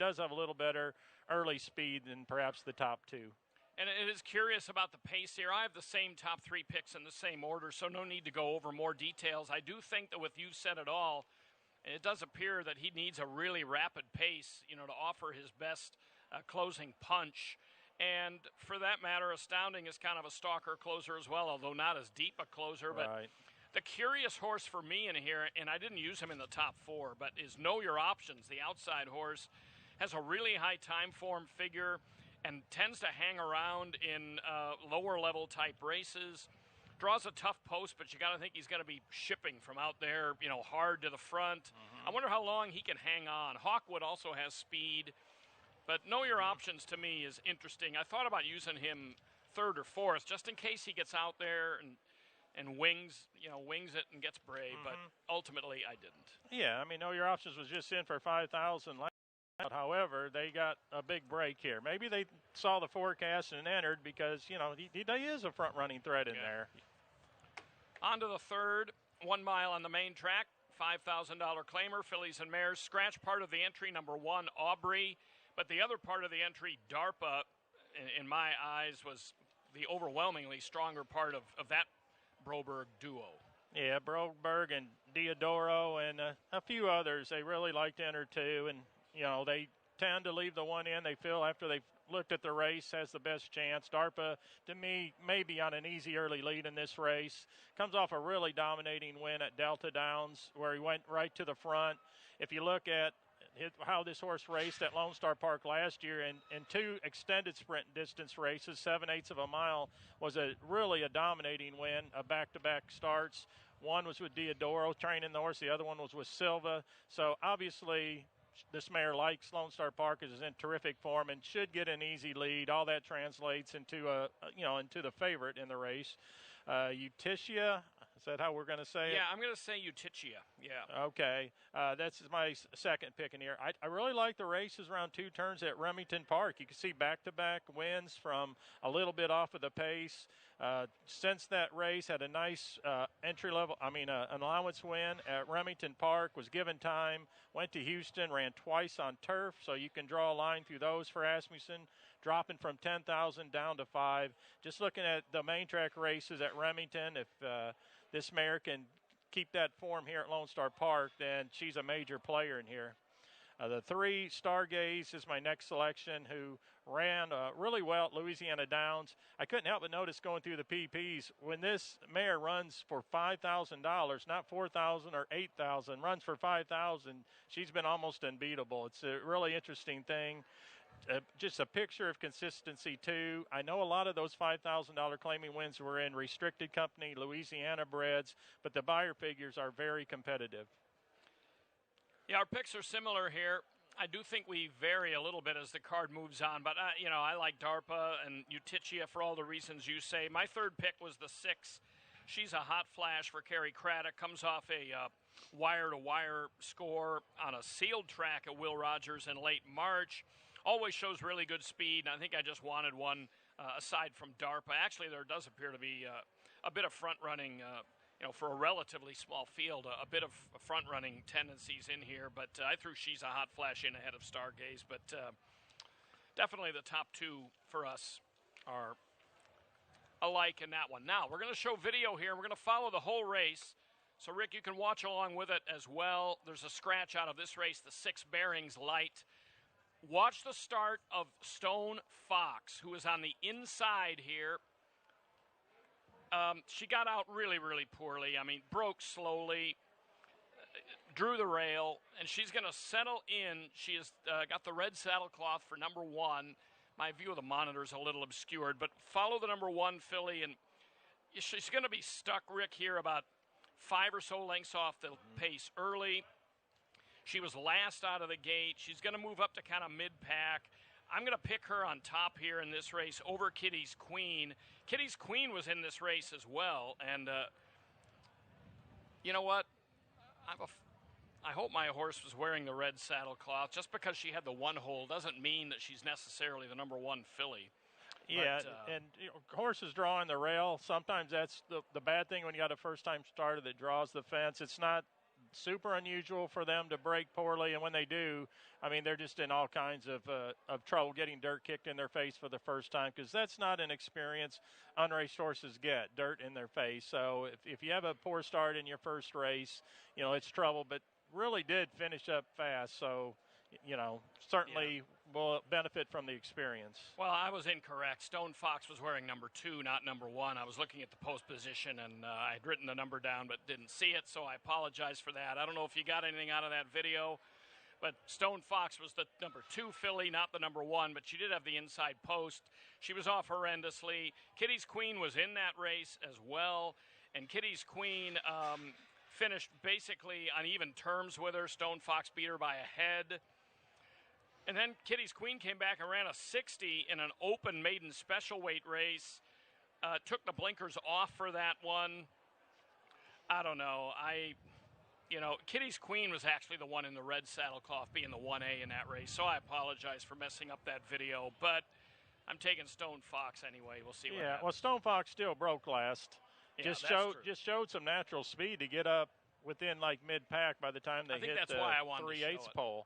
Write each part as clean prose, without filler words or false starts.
does have a little better early speed than perhaps the top two. And it is curious about the pace here. I have the same top three picks in the same order, so no need to go over more details. I do think that with You Said It All, it does appear that he needs a really rapid pace, to offer his best closing punch. And for that matter, Astounding is kind of a stalker closer as well, although not as deep a closer. Right. But the curious horse for me in here, and I didn't use him in the top four, but is Know Your Options. The outside horse has a really high time form figure and tends to hang around in lower level type races. Draws a tough post, but you got to think he's going to be shipping from out there, hard to the front. Mm-hmm. I wonder how long he can hang on. Hawkwood also has speed, but Know Your Options to me is interesting. I thought about using him third or fourth just in case he gets out there and wings it and gets brave, but ultimately I didn't. Yeah, Know Your Options was just in for 5,000 last. However, they got a big break here. Maybe they saw the forecast and entered because, he is a front-running threat in there. On to the third, 1 mile on the main track, $5,000 claimer, fillies and mares. Scratch part of the entry, number 1, Aubrey. But the other part of the entry, DARPA, in my eyes, was the overwhelmingly stronger part of that Broberg duo. Yeah, Broberg and Diodoro and a few others, they really like to enter too. And, they tend to leave the one in they feel after they've looked at the race has the best chance. DARPA, to me, may be on an easy early lead in this race. Comes off a really dominating win at Delta Downs where he went right to the front. If you look at how this horse raced at Lone Star Park last year in 2 extended sprint distance races, 7/8 of a mile, was really a dominating win, a back-to-back starts. One was with Diodoro training the horse. The other one was with Silva. So obviously this mare likes Lone Star Park, is in terrific form and should get an easy lead. All that translates into into the favorite in the race. Utitia, is that how we're going to say it? Yeah, I'm going to say Utitia. Yeah. Okay. That's my second pick in here. I really like the races around 2 turns at Remington Park. You can see back-to-back wins from a little bit off of the pace. Since that race, had a nice an allowance win at Remington Park, was given time, went to Houston, ran twice on turf, so you can draw a line through those for Asmussen, dropping from 10,000 down to 5. Just looking at the main track races at Remington, if this mare can keep that form here at Lone Star Park, then she's a major player in here. The 3, Stargaze, is my next selection, who ran really well at Louisiana Downs. I couldn't help but notice going through the PPs, when this mare runs for $5,000, not $4,000 or $8,000, runs for $5,000, she's been almost unbeatable. It's a really interesting thing. Just a picture of consistency, too. I know a lot of those $5,000 claiming wins were in restricted company, Louisiana breds, but the buyer figures are very competitive. Yeah, our picks are similar here. I do think we vary a little bit as the card moves on, but, I like DARPA and Utitia for all the reasons you say. My third pick was the 6. She's a hot flash for Kerry Craddock. Comes off a wire-to-wire score on a sealed track at Will Rogers in late March. Always shows really good speed, and I think I just wanted one aside from DARPA. Actually, there does appear to be a bit of front-running for a relatively small field, a bit of front-running tendencies in here. But I threw She's a Hot Flash in ahead of Stargaze. But definitely the top 2 for us are alike in that one. Now, we're going to show video here. We're going to follow the whole race. So, Rick, you can watch along with it as well. There's a scratch out of this race, the 6 Bearings Light. Watch the start of Stone Fox, who is on the inside here. She got out really, really poorly. Broke slowly, drew the rail, and she's going to settle in. She has got the red saddlecloth for number 1. My view of the monitor is a little obscured, but follow the number 1 filly, and she's going to be stuck, Rick, here about 5 or so lengths off the pace early. She was last out of the gate. She's going to move up to kind of mid-pack. I'm going to pick her on top here in this race over Kitty's Queen. Kitty's Queen was in this race as well. And you know what? I hope my horse was wearing the red saddlecloth. Just because she had the 1 hole doesn't mean that she's necessarily the number 1 filly. Yeah, and horses drawing the rail, sometimes that's the bad thing when you got a first-time starter that draws the fence. It's not super unusual for them to break poorly, and when they do, I mean, they're just in all kinds of trouble getting dirt kicked in their face for the first time, because that's not an experience unraced horses get, dirt in their face. So if you have a poor start in your first race, you know, it's trouble, but really did finish up fast. So, you know, certainly will benefit from the experience. Well, I was incorrect. Stone Fox was wearing number 2, not number 1. I was looking at the post position, and I had written the number down but didn't see it, so I apologize for that. I don't know if you got anything out of that video, but Stone Fox was the number 2 filly, not the number 1, but she did have the inside post. She was off horrendously. Kitty's Queen was in that race as well, and Kitty's Queen finished basically on even terms with her. Stone Fox beat her by a head. And then Kitty's Queen came back and ran a 60 in an open maiden special weight race. Took the blinkers off for that one. I don't know. Kitty's Queen was actually the one in the red saddlecloth, being the 1A in that race. So I apologize for messing up that video. But I'm taking Stone Fox anyway. We'll see what happens. Well, Stone Fox still broke last. Yeah, just showed some natural speed to get up within like mid-pack by the time they hit the 3/8 pole.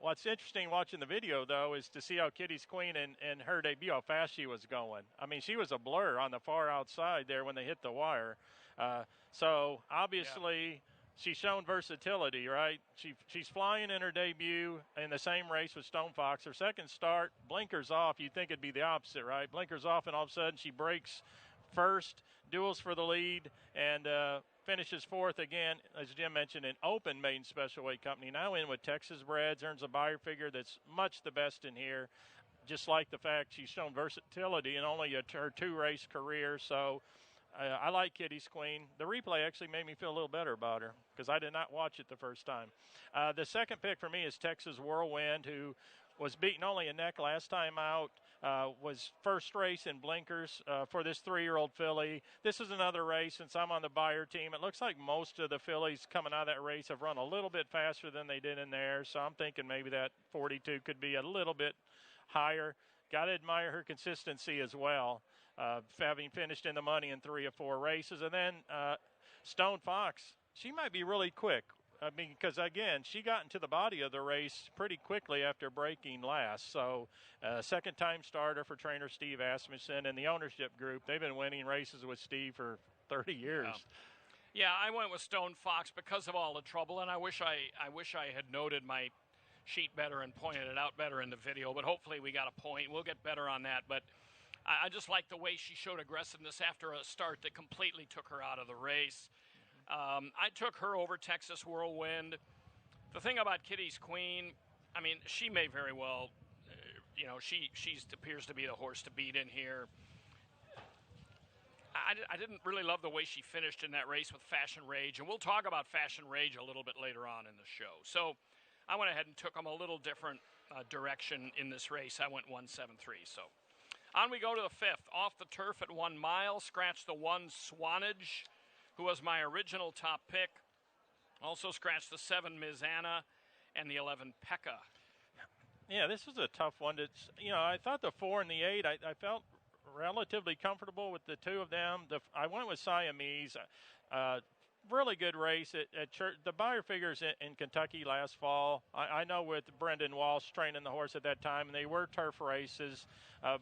What's interesting watching the video, though, is to see how Kitty's Queen and her debut, how fast she was going. I mean, she was a blur on the far outside there when they hit the wire. So obviously she's shown versatility, right? She's flying in her debut in the same race with Stone Fox. Her second start, blinkers off. You'd think it'd be the opposite, right? Blinkers off, and all of a sudden she breaks first, duels for the lead, and finishes fourth again, as Jim mentioned, in open maiden special weight company. Now in with Texas Breds, earns a buyer figure that's much the best in here. Just like the fact she's shown versatility in only her 2-race career. So I like Kitty's Queen. The replay actually made me feel a little better about her because I did not watch it the first time. The second pick for me is Texas Whirlwind, who was beaten only a neck last time out. Was first race in blinkers for this 3-year-old filly. This is another race, since I'm on the buyer team, it looks like most of the fillies coming out of that race have run a little bit faster than they did in there, so I'm thinking maybe that 42 could be a little bit higher. Got to admire her consistency as well, having finished in the money in 3 of 4 races. And then Stone Fox, she might be really quick. I mean, because, again, she got into the body of the race pretty quickly after breaking last. So, second-time starter for trainer Steve Asmussen and the ownership group. They've been winning races with Steve for 30 years. Yeah, I went with Stone Fox because of all the trouble, and I wish I had noted my sheet better and pointed it out better in the video, but hopefully we got a point. We'll get better on that, but I just like the way she showed aggressiveness after a start that completely took her out of the race. I took her over Texas Whirlwind. The thing about Kitty's Queen, I mean, she may very well, she appears to be the horse to beat in here. I didn't really love the way she finished in that race with Fashion Rage, and we'll talk about Fashion Rage a little bit later on in the show. So I went ahead and took them a little different direction in this race. I went 1-7-3. So on we go to the 5th. Off the turf at 1 mile, scratch the 1 Swanage, who was my original top pick. Also scratched the 7 Ms. Anna and the 11 Pekka. Yeah, this was a tough one. I thought the 4 and the 8, I felt relatively comfortable with the 2 of them. I went with Siamese. Really good race at Church. The buyer figures in Kentucky last fall. I know with Brendan Walsh training the horse at that time, and they were turf races.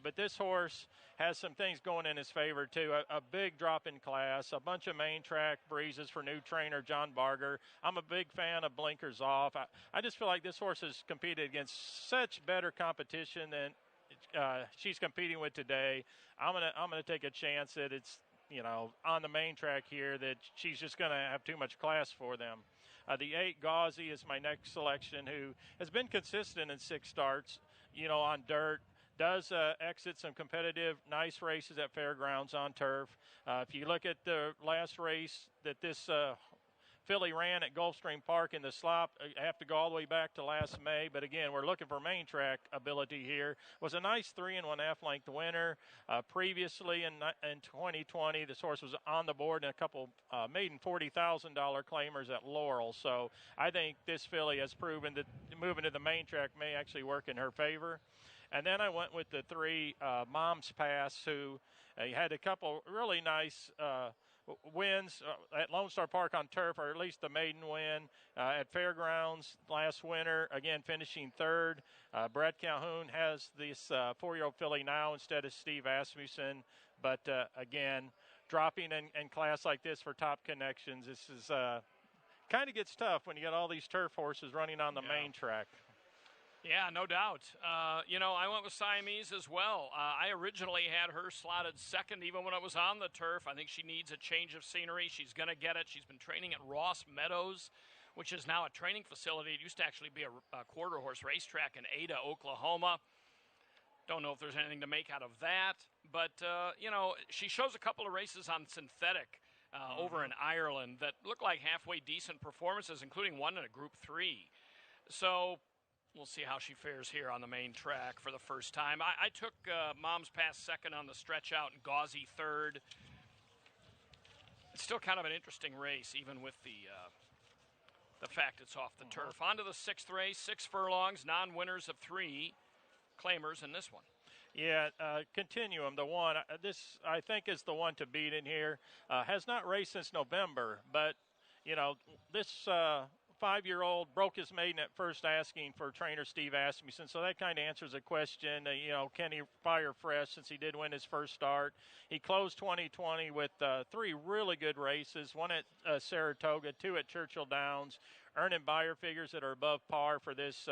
But this horse has some things going in his favor, too. A big drop in class, a bunch of main track breezes for new trainer John Barger. I'm a big fan of blinkers off. I just feel like this horse has competed against such better competition than she's competing with today. I'm gonna take a chance that it's on the main track here, that she's just going to have too much class for them. The 8 Gauzy is my next selection, who has been consistent in 6 starts, on dirt. Does exit some competitive, nice races at fairgrounds on turf. If you look at the last race that this filly ran at Gulfstream Park in the slop, I have to go all the way back to last May, but again, we're looking for main track ability here. Was a nice 3 1/2 length winner. Previously in 2020, this horse was on the board in a couple maiden $40,000 claimers at Laurel. So I think this filly has proven that moving to the main track may actually work in her favor. And then I went with the 3 Mom's Pass, who had a couple really nice wins at Lone Star Park on turf, or at least the maiden win at Fairgrounds last winter, again finishing third. Brett Calhoun has this 4-year-old filly now instead of Steve Asmussen, but again, dropping in class like this for Top Connections, this is kind of gets tough when you got all these turf horses running on the main track. Yeah, no doubt. I went with Siamese as well. I originally had her slotted second even when it was on the turf. I think she needs a change of scenery. She's going to get it. She's been training at Ross Meadows, which is now a training facility. It used to actually be a quarter horse racetrack in Ada, Oklahoma. Don't know if there's anything to make out of that. But, she shows a couple of races on synthetic over in Ireland that look like halfway decent performances, including one in a Group 3. So we'll see how she fares here on the main track for the first time. I took Mom's Pass second on the stretch out and Gauzy third. It's still kind of an interesting race, even with the fact it's off the turf. On to the sixth race, 6 furlongs, non-winners of 3, claimers in this one. Yeah, Continuum, the one. This, I think, is the one to beat in here. Has not raced since November, but, this 5-year-old broke his maiden at first asking for trainer Steve Asmussen, so that kind of answers the question, can he fire fresh since he did win his first start. He closed 2020 with 3 really good races, one at Saratoga, 2 at Churchill Downs, earning buyer figures that are above par for this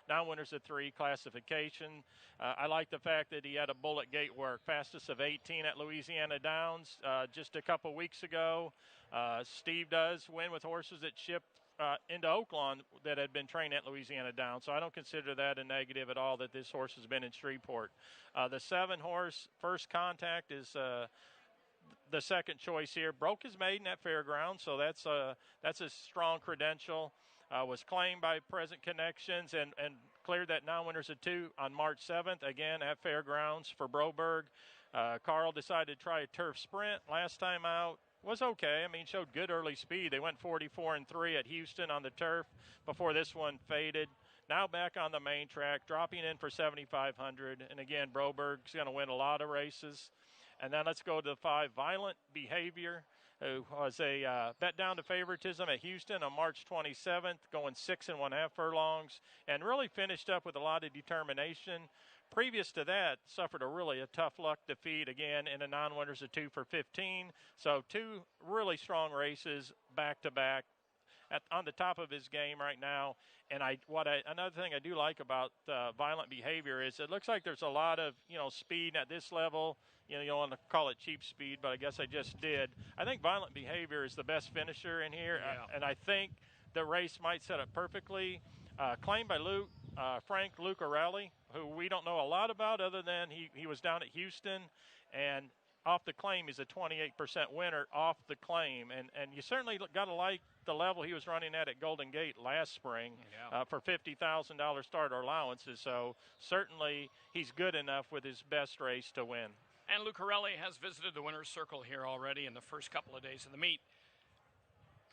non-winners of 3 classification. I like the fact that he had a bullet gate work, fastest of 18 at Louisiana Downs just a couple weeks ago. Steve does win with horses that ship into Oaklawn that had been trained at Louisiana Downs, so I don't consider that a negative at all that this horse has been in Shreveport. The 7-horse First Contact is the second choice here. Broke his maiden at Fairgrounds, so that's a strong credential. Was claimed by Present Connections and cleared that non-winners of 2 on March 7th, again at Fairgrounds for Broberg. Carl decided to try a turf sprint last time out. Was okay. Showed good early speed. They went 44-3 at Houston on the turf before this one faded. Now back on the main track, dropping in for 7,500. And again, Broberg's going to win a lot of races. And then let's go to the 5, Violent Behavior, who was a bet down to favoritism at Houston on March 27th, going 6 1/2 furlongs, and really finished up with a lot of determination. Previous to that, suffered a tough luck defeat, again, in a non-winners of 2 for 15. So 2 really strong races back-to-back on the top of his game right now. And another thing I do like about Violent Behavior is it looks like there's a lot of, speed at this level. You don't want to call it cheap speed, but I guess I just did. I think Violent Behavior is the best finisher in here, and I think the race might set up perfectly. Claimed by Frank Lucarelli, who we don't know a lot about other than he was down at Houston, and off the claim he's a 28% winner off the claim, and you certainly got to like the level he was running at Golden Gate last spring for $50,000 starter allowances, so certainly he's good enough with his best race to win. And Lucarelli has visited the winner's circle here already in the first couple of days of the meet.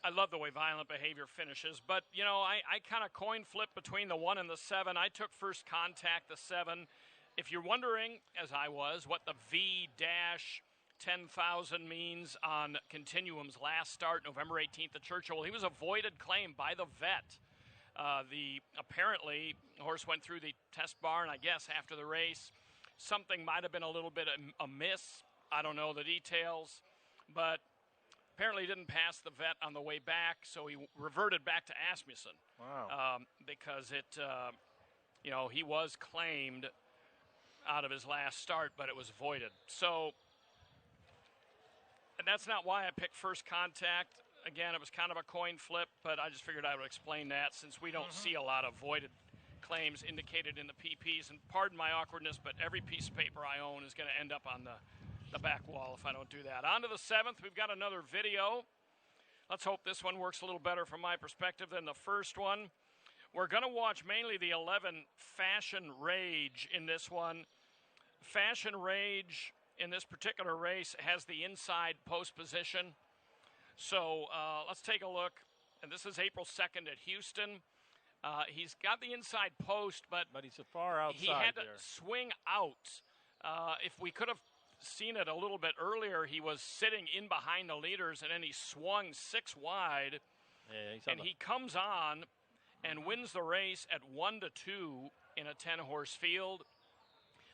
I love the way Violent Behavior finishes, but, I kind of coin flip between the 1 and the 7. I took First Contact, the 7. If you're wondering, as I was, what the V-10,000 means on Continuum's last start, November 18th at Churchill, he was a voided claim by the vet. Apparently, the horse went through the test barn, I guess, after the race. Something might have been a little bit amiss. I don't know the details, but apparently he didn't pass the vet on the way back, so he reverted back to Asmussen. Wow. Because he was claimed out of his last start, but it was voided. So, and that's not why I picked First Contact. Again, it was kind of a coin flip, but I just figured I would explain that since we don't see a lot of voided claims indicated in the PPs. And pardon my awkwardness, but every piece of paper I own is going to end up on the back wall if I don't do that. On to the 7th. We've got another video. Let's hope this one works a little better from my perspective than the first one. We're going to watch mainly the 11 Fashion Rage in this one. Fashion Rage in this particular race has the inside post position. So let's take a look. And this is April 2nd at Houston. He's got the inside post, but he's far outside. He had to swing out. If we could have seen it a little bit earlier. He was sitting in behind the leaders, and then he swung 6 wide, and he comes on and wins the race at 1-2 in a 10-horse field.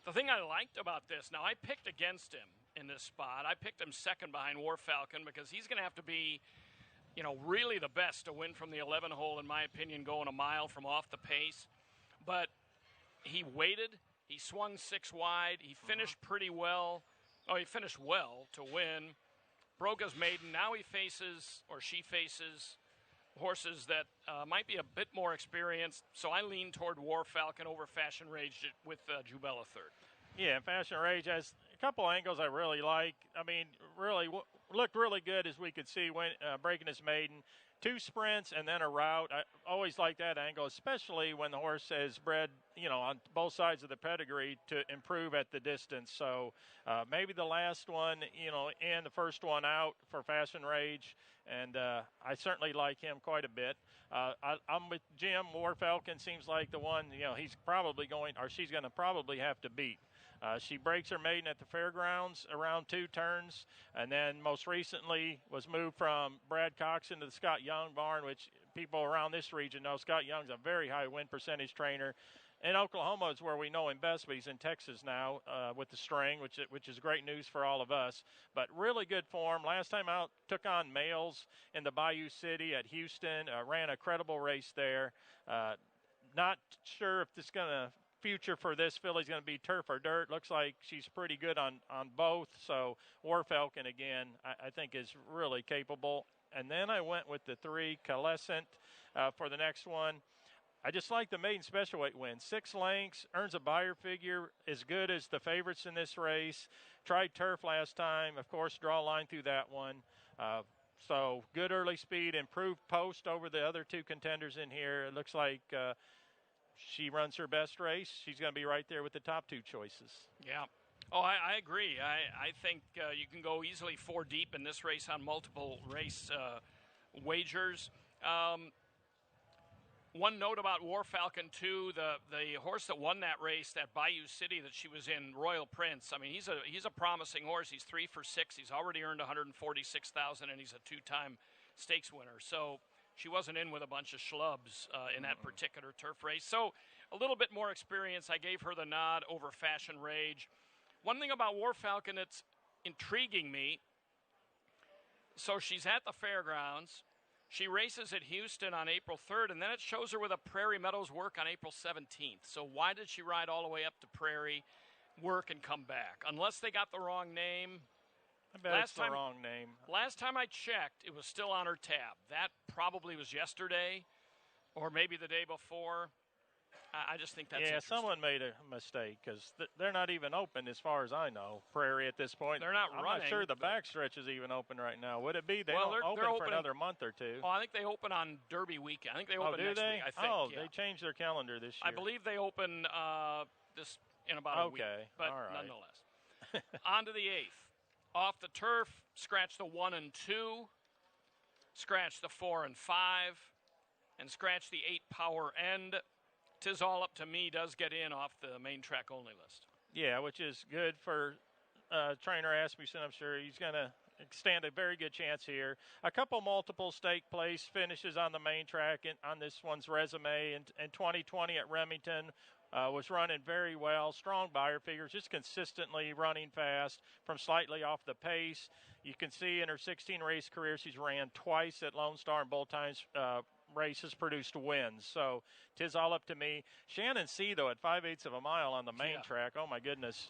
The thing I liked about this, now I picked against him in this spot. I picked him second behind War Falcon because he's going to have to be, really the best to win from the 11 hole, in my opinion, going a mile from off the pace. But he waited. He swung 6 wide. He finished pretty well. Oh, he finished well to win. Broke his maiden. Now she faces horses that might be a bit more experienced. So I lean toward War Falcon over Fashion Rage with Jubela third. Yeah, Fashion Rage has a couple angles I really like. I mean, really looked really good as we could see when breaking his maiden. 2 sprints and then a route. I always like that angle, especially when the horse is bred, on both sides of the pedigree to improve at the distance. So maybe the last one, and the first one out for Fashion Rage. And I certainly like him quite a bit. I'm with Jim. War Falcon seems like the one, he's probably she's going to probably have to beat. She breaks her maiden at the fairgrounds around 2 turns, and then most recently was moved from Brad Cox into the Scott Young barn, which people around this region know. Scott Young's a very high win percentage trainer. In Oklahoma is where we know him best, but he's in Texas now with the string, which is great news for all of us. But really good form. Last time out, took on males in the Bayou City at Houston, ran a credible race there. Not sure if this is going to future for this filly's going to be turf or dirt. Looks like she's pretty good on both. So War Falcon, again, I think is really capable. And then I went with the 3, Calescent, for the next one. I just like the maiden special weight win. 6 lengths, earns a buyer figure as good as the favorites in this race. Tried turf last time. Of course, draw a line through that one. So good early speed, improved post over the other 2 contenders in here. It looks like she runs her best race. She's going to be right there with the top 2 choices. Yeah. Oh, I agree. I think you can go easily 4 deep in this race on multiple race wagers. One note about War Falcon, too, the horse that won that race, that Bayou City that she was in, Royal Prince. I mean, he's a promising horse. He's 3 for 6. He's already earned $146,000, and he's a 2-time stakes winner. So she wasn't in with a bunch of schlubs in that particular turf race. So a little bit more experience. I gave her the nod over Fashion Rage. One thing about War Falcon that's intriguing me, so she's at the fairgrounds. She races at Houston on April 3rd, and then it shows her with a Prairie Meadows work on April 17th. So why did she ride all the way up to Prairie, work, and come back? Unless they got the wrong name. I bet it's the wrong name. Last time I checked, it was still on her tab. That probably was yesterday or maybe the day before. I just think that's interesting. Someone made a mistake because they're not even open as far as I know, Prairie, at this point. They're not running. I'm not sure the backstretch is even open right now. Would it be? They don't open for another month or 2. Oh, I think they open on Derby weekend. I think they open next week. I think. They changed their calendar this year. I believe they open this in about a week. But all right. Nonetheless. On to the 8th. Off the turf, scratch the 1 and 2, scratch the 4 and 5, and scratch the 8 power end. 'Tis All Up to Me does get in off the main track only list. Yeah, which is good for trainer Asmussen. I'm sure he's going to stand a very good chance here. A couple multiple stake place finishes on the main track on this one's resume. In 2020 at Remington, was running very well. Strong buyer figures, just consistently running fast from slightly off the pace. You can see in her 16 race career, she's ran twice at Lone Star, and both times races produced wins. So 'tis All Up to Me. Shannon C, though, at 5/8 of a mile on the main track. Oh my goodness.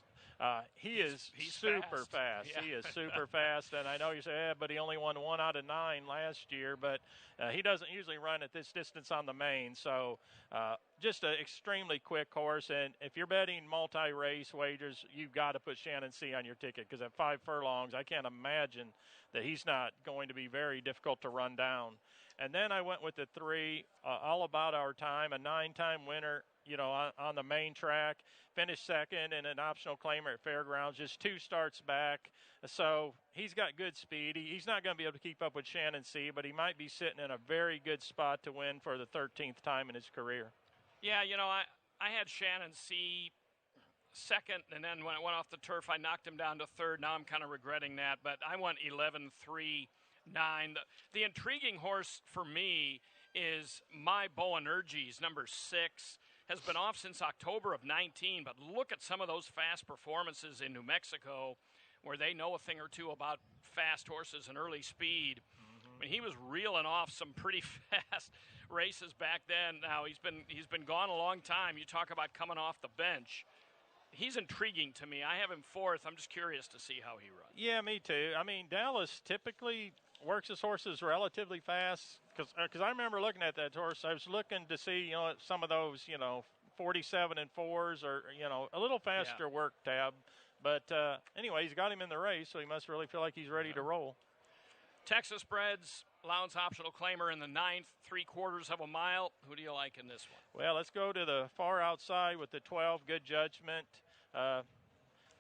He's super fast. Yeah. He is super fast, and I know you say, but he only won 1 out of 9 last year, but he doesn't usually run at this distance on the main, so just an extremely quick horse, and if you're betting multi-race wagers, you've got to put Shannon C on your ticket, because at 5 furlongs, I can't imagine that he's not going to be very difficult to run down. And then I went with the 3, All About Our Time, a 9-time winner, on the main track, finished second in an optional claimer at Fairgrounds, just 2 starts back. So he's got good speed. He's not going to be able to keep up with Shannon C, but he might be sitting in a very good spot to win for the 13th time in his career. Yeah, I had Shannon C second, and then when it went off the turf, I knocked him down to third. Now I'm kind of regretting that, but I went 11, 3, 9. The intriguing horse for me is My Boanerges, number 6. Has been off since October of 19, but look at some of those fast performances in New Mexico where they know a thing or two about fast horses and early speed. I mean, he was reeling off some pretty fast races back then. Now he's been gone a long time. You talk about coming off the bench. He's intriguing to me. I have him 4th. I'm just curious to see how he runs. Yeah, me too. I mean, Dallas typically works his horses relatively fast because I remember looking at that horse. I was looking to see, some of those, 47 and 4s or, a little faster work tab. But anyway, he's got him in the race, so he must really feel like he's ready to roll. Texas Breds, allowance optional claimer in the 9th, 3/4 of a mile. Who do you like in this one? Well, let's go to the far outside with the 12, Good Judgment.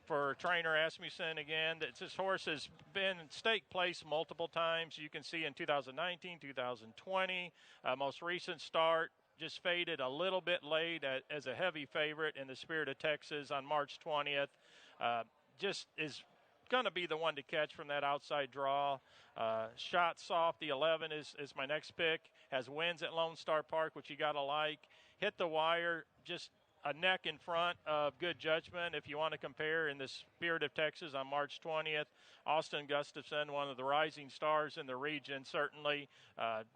For trainer Asmussen again. This horse has been in stake place multiple times. You can see in 2019, 2020, most recent start, just faded a little bit late as a heavy favorite in the Spirit of Texas on March 20th. Just is going to be the one to catch from that outside draw. Shot Soft, the 11 is my next pick. Has wins at Lone Star Park, which you got to like. Hit the wire, just a neck in front of Good Judgment. If you want to compare in the Spirit of Texas on March 20th, Austin Gustafson, one of the rising stars in the region, certainly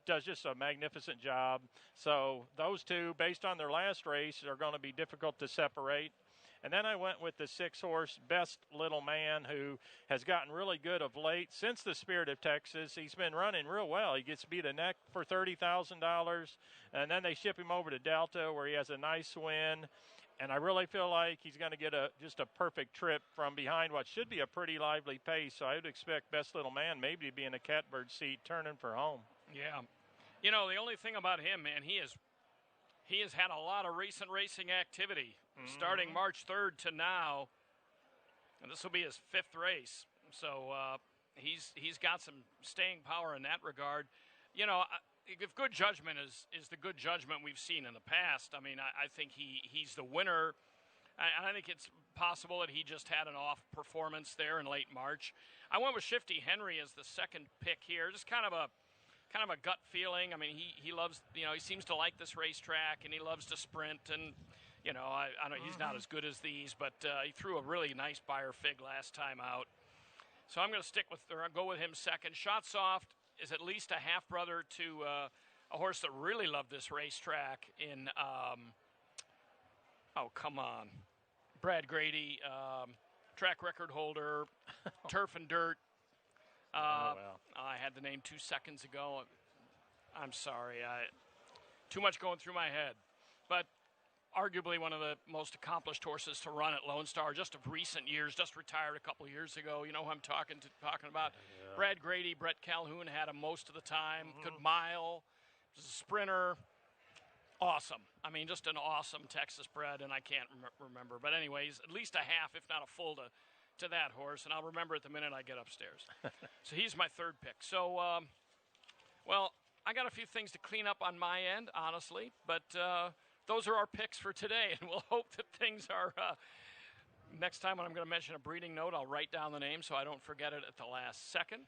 does just a magnificent job. So those two, based on their last race, are going to be difficult to separate. And then I went with the 6-horse Best Little Man, who has gotten really good of late since the Spirit of Texas. He's been running real well. He gets beat a neck for $30,000, and then they ship him over to Delta where he has a nice win. And I really feel like he's going to get just a perfect trip from behind what should be a pretty lively pace. So I would expect Best Little Man maybe to be in a catbird seat turning for home. Yeah. The only thing about him, man, he has had a lot of recent racing activity. Starting March 3rd to now, and this will be his 5th race. So he's got some staying power in that regard. If Good Judgment is the Good Judgment we've seen in the past, I mean, I think he's the winner. I think it's possible that he just had an off performance there in late March. I went with Shifty Henry as the second pick here. Just kind of a gut feeling. I mean, he loves, he seems to like this racetrack, and he loves to sprint. And, I know he's not as good as these, but he threw a really nice Beyer fig last time out. So I'm going to go with him second. Shot Soft is at least a half-brother to a horse that really loved this racetrack in, Brad Grady, track record holder, Turf and Dirt. I had the name 2 seconds ago. I'm sorry. Too much going through my head. But arguably one of the most accomplished horses to run at Lone Star just of recent years, just retired a couple years ago. You know who I'm talking about. Yeah. Brad Grady, Brett Calhoun had him most of the time. Could mile. Was a sprinter. Awesome. I mean, just an awesome Texas bred, and I can't remember. But anyways, at least a half, if not a full to that horse, and I'll remember it the minute I get upstairs. So he's my third pick. So, I got a few things to clean up on my end, honestly, but those are our picks for today, and we'll hope that things are next time when I'm going to mention a breeding note, I'll write down the name so I don't forget it at the last second.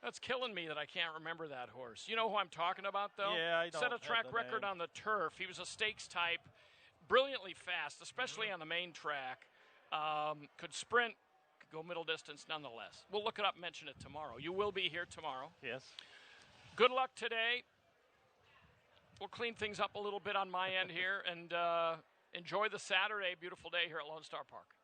That's killing me that I can't remember that horse. You know who I'm talking about, though? Yeah, I don't. Set a track record on the turf. He was a stakes type, brilliantly fast, especially on the main track. Could sprint, could go middle distance nonetheless. We'll look it up and mention it tomorrow. You will be here tomorrow. Yes. Good luck today. We'll clean things up a little bit on my end here, and enjoy the Saturday. Beautiful day here at Lone Star Park.